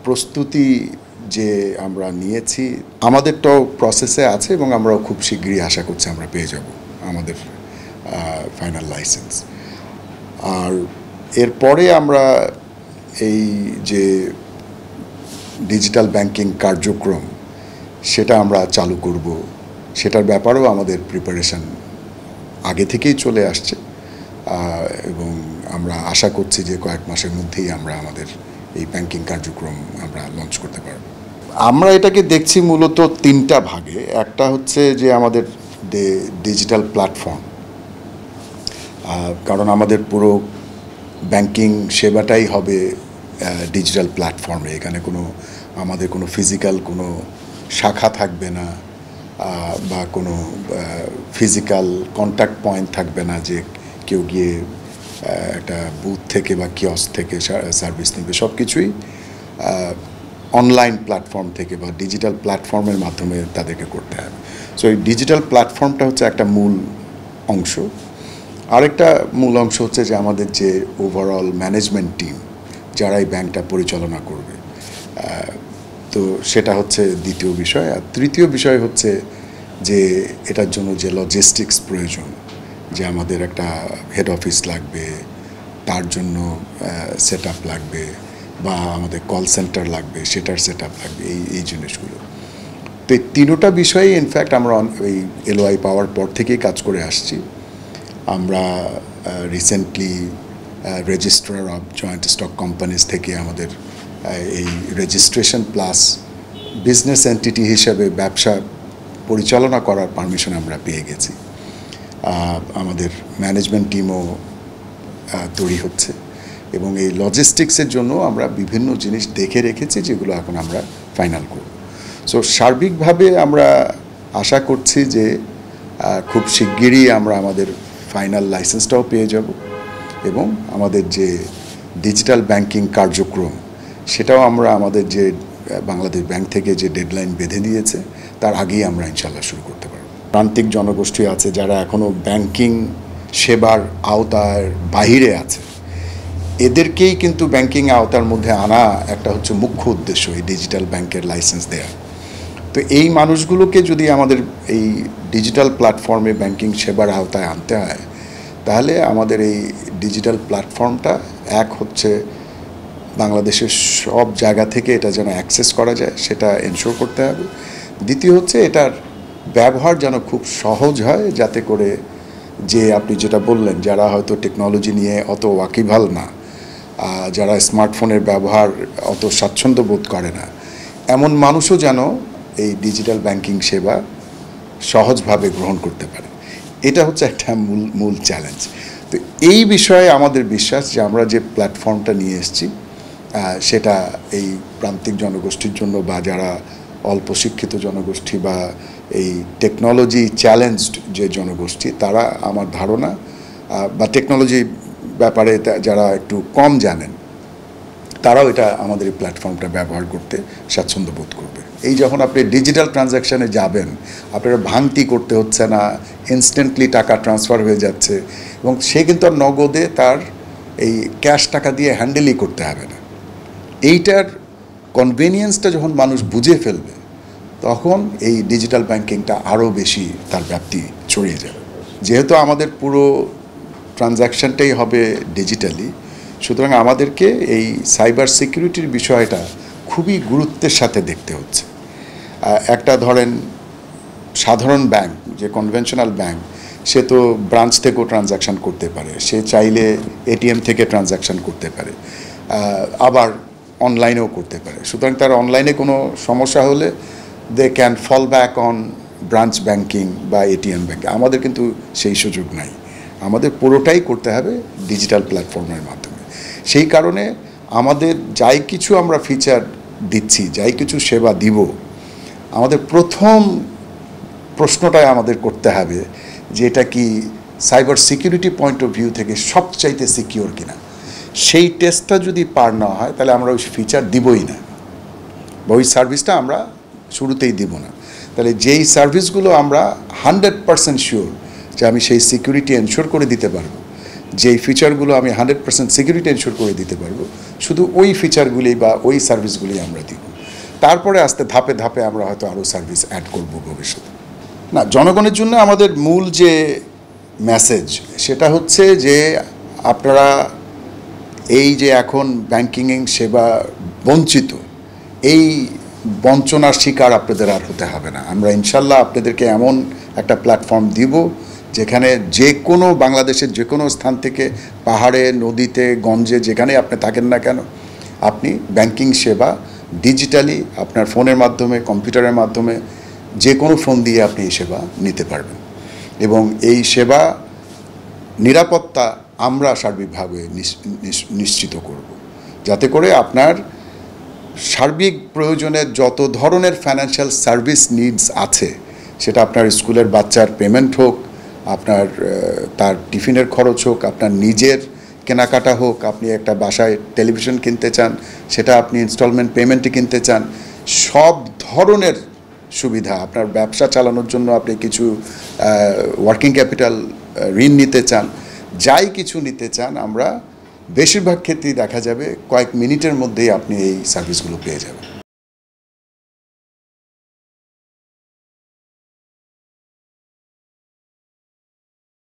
প্রস্তুতি যে আমরা নিয়েছি আমাদেরটাও প্রসেসে আছে এবং আমরাও খুব শীঘ্রই আশা করছি আমরা পেয়ে যাব আমাদের ফাইনাল লাইসেন্স। আর এরপরে আমরা এই যে ডিজিটাল ব্যাংকিং কার্যক্রম সেটা আমরা চালু করব, সেটার ব্যাপারেও আমাদের প্রিপারেশন আগে থেকেই চলে আসছে এবং আমরা আশা করছি যে কয়েক মাসের মধ্যেই আমরা আমাদের এই ব্যাংকিং কার্যক্রম আমরা লঞ্চ করতে পারব। আমরা এটাকে দেখছি মূলত তিনটা ভাগে। একটা হচ্ছে যে আমাদের ডিজিটাল প্ল্যাটফর্ম, কারণ আমাদের পুরো ব্যাংকিং সেবাটাই হবে ডিজিটাল প্ল্যাটফর্মে। এখানে আমাদের কোনো ফিজিক্যাল কোনো শাখা থাকবে না বা কোনো ফিজিক্যাল কন্ট্যাক্ট পয়েন্ট থাকবে না যে কেউ গিয়ে একটা বুথ থেকে বা কিয়স্ক থেকে সার্ভিস নেবে। সব কিছুই অনলাইন প্ল্যাটফর্ম থেকে বা ডিজিটাল প্ল্যাটফর্মের মাধ্যমে তাদেরকে করতে হবে। সো এই ডিজিটাল প্ল্যাটফর্মটা হচ্ছে একটা মূল অংশ। আরেকটা মূল অংশ হচ্ছে যে আমাদের যে ওভারঅল ম্যানেজমেন্ট টিম যারা এই ব্যাংকটা পরিচালনা করবে, তো সেটা হচ্ছে দ্বিতীয় বিষয়। আর তৃতীয় বিষয় হচ্ছে যে এটার জন্য যে লজিস্টিক্স প্রয়োজন, যে আমাদের একটা হেড অফিস লাগবে, তার জন্য সেট আপ লাগবে, বা আমাদের কল সেন্টার লাগবে, সেটার সেট আপ লাগবে, এই জিনিসগুলো। তো এই তিনোটা বিষয়ে ইনফ্যাক্ট আমরা এই এলওআই পাওয়ার পর থেকেই কাজ করে আসছি। আমরা recently registrar of joint stock companies থেকে আমাদের এই রেজিস্ট্রেশন প্লাস বিজনেস এন্টিটি হিসাবে ব্যবসা পরিচালনা করার পারমিশন আমরা পেয়ে গেছি। আমাদের ম্যানেজমেন্ট টিমও তৈরি হচ্ছে এবং এই লজিস্টিক্সের জন্য আমরা বিভিন্ন জিনিস দেখে রেখেছি যেগুলো এখন আমরা ফাইনাল করব। সো সার্বিকভাবে আমরা আশা করছি যে খুব শিগগিরই আমরা আমাদের ফাইনাল লাইসেন্সটাও পেয়ে যাব এবং আমাদের যে ডিজিটাল ব্যাংকিং কার্যক্রম সেটাও আমরা আমাদের যে বাংলাদেশ ব্যাংক থেকে যে ডেডলাইন বেঁধে দিয়েছে তার আগেই আমরা ইনশাল্লাহ শুরু করতে পারব। প্রান্তিক জনগোষ্ঠী আছে যারা এখনও ব্যাংকিং সেবার আওতার বাহিরে আছে, এদেরকেই কিন্তু ব্যাংকিং আওতার মধ্যে আনা একটা হচ্ছে মুখ্য উদ্দেশ্য এই ডিজিটাল ব্যাংকের লাইসেন্স দেওয়া। তো এই মানুষগুলোকে যদি আমাদের এই ডিজিটাল প্ল্যাটফর্মে ব্যাংকিং সেবার আওতায় আনতে হয়, তাহলে আমাদের এই ডিজিটাল প্ল্যাটফর্মটা এক হচ্ছে বাংলাদেশের সব জায়গা থেকে এটা যেন অ্যাক্সেস করা যায় সেটা এনশিওর করতে হবে। দ্বিতীয় হচ্ছে এটার ব্যবহার যেন খুব সহজ হয়, যাতে করে যে আপনি যেটা বললেন যারা হয়তো টেকনোলজি নিয়ে অত ওয়াকিবহাল না, যারা স্মার্টফোনের ব্যবহার অত স্বাচ্ছন্দ্য বোধ করে না, এমন মানুষও যেন এই ডিজিটাল ব্যাংকিং সেবা সহজভাবে গ্রহণ করতে পারে। এটা হচ্ছে একটা মূল চ্যালেঞ্জ। তো এই বিষয়ে আমাদের বিশ্বাস যে আমরা যে প্ল্যাটফর্মটা নিয়ে এসেছি সেটা এই প্রান্তিক জনগোষ্ঠীর জন্য বা যারা অল্প শিক্ষিত জনগোষ্ঠী বা এই টেকনোলজি চ্যালেঞ্জড যে জনগোষ্ঠী, তারা আমার ধারণা বা টেকনোলজি ব্যাপারে যারা একটু কম জানেন তারাও এটা আমাদের এই প্ল্যাটফর্মটা ব্যবহার করতে স্বাচ্ছন্দ্য বোধ করবে। এই যখন আপনি ডিজিটাল ট্রানজ্যাকশানে যাবেন, আপনারা ভাঙতি করতে হচ্ছে না, ইনস্ট্যান্টলি টাকা ট্রান্সফার হয়ে যাচ্ছে এবং সে কিন্তু আর নগদে তার এই ক্যাশ টাকা দিয়ে হ্যান্ডেলই করতে হবে না। এইটার কনভেনিয়েন্সটা যখন মানুষ বুঝে ফেলবে, তখন এই ডিজিটাল ব্যাংকিংটা আরও বেশি তার ব্যাপ্তি ছড়িয়ে যাবে। যেহেতু আমাদের পুরো ট্রানজ্যাকশানটাই হবে ডিজিটালি, সুতরাং আমাদেরকে এই সাইবার সিকিউরিটির বিষয়টা খুবই গুরুত্বের সাথে দেখতে হচ্ছে। একটা ধরেন সাধারণ ব্যাংক, যে কনভেনশনাল ব্যাংক, সে তো ব্রাঞ্চ থেকেও ট্রানজ্যাকশান করতে পারে, সে চাইলে এটিএম থেকে ট্রানজ্যাকশান করতে পারে, আবার অনলাইনেও করতে পারে। সুতরাং তার অনলাইনে কোনো সমস্যা হলে they can fall back on branch banking বা এটিএম ব্যাংকিং। আমাদের কিন্তু সেই সুযোগ নাই, আমাদের পুরোটাই করতে হবে ডিজিটাল প্ল্যাটফর্মের মাধ্যমে। সেই কারণে আমাদের যাই কিছু আমরা ফিচার দিচ্ছি, যাই কিছু সেবা দিব, আমাদের প্রথম প্রশ্নটাই আমাদের করতে হবে যে এটা কি cyber security point of view থেকে সবচাইতে সিকিউর কিনা। সেই টেস্টটা যদি পার না হয় তাহলে আমরা ওই ফিচার দিবই না বা ওই সার্ভিসটা আমরা শুরুতেই দিব না। তাহলে যেই সার্ভিসগুলো আমরা 100% শিওর যে আমি সেই সিকিউরিটি এনশিওর করে দিতে পারবো, যেই ফিচারগুলো আমি 100% সিকিউরিটি এনশিওর করে দিতে পারবো, শুধু ওই ফিচারগুলি বা ওই সার্ভিসগুলি আমরা দিব। তারপরে আস্তে ধাপে ধাপে আমরা হয়তো আরও সার্ভিস অ্যাড করব ভবিষ্যতে। না, জনগণের জন্য আমাদের মূল যে মেসেজ সেটা হচ্ছে যে আপনারা এই যে এখন ব্যাংকিং সেবা বঞ্চিত, এই বঞ্চনার শিকার আপনাদের আর হতে হবে না। আমরা ইনশাল্লাহ আপনাদেরকে এমন একটা প্ল্যাটফর্ম দিব যেখানে যে কোনো বাংলাদেশের যে কোনো স্থান থেকে, পাহাড়ে, নদীতে, গঞ্জে, যেখানে আপনি থাকেন না কেন, আপনি ব্যাংকিং সেবা ডিজিটালি আপনার ফোনের মাধ্যমে, কম্পিউটারের মাধ্যমে, যে কোনো ফোন দিয়ে আপনি এই সেবা নিতে পারবেন। এবং এই সেবা নিরাপত্তা আমরা সার্বিকভাবে নিশ্চিত করব, যাতে করে আপনার সার্বিক প্রয়োজনের যত ধরনের ফাইন্যান্সিয়াল সার্ভিস নিডস আছে, সেটা আপনার স্কুলের বাচ্চার পেমেন্ট হোক, আপনার তার টিফিনের খরচ হোক, আপনার নিজের কেনাকাটা হোক, আপনি একটা বাসায় টেলিভিশন কিনতে চান, সেটা আপনি ইনস্টলমেন্ট পেমেন্টে কিনতে চান, সব ধরনের সুবিধা, আপনার ব্যবসা চালানোর জন্য আপনি কিছু ওয়ার্কিং ক্যাপিটাল ঋণ নিতে চান, যাই কিছু নিতে চান, আমরা বেশিরভাগ ক্ষেত্রেই দেখা যাবে কয়েক মিনিটের মধ্যেই আপনি এই সার্ভিসগুলো পেয়ে যাবেন।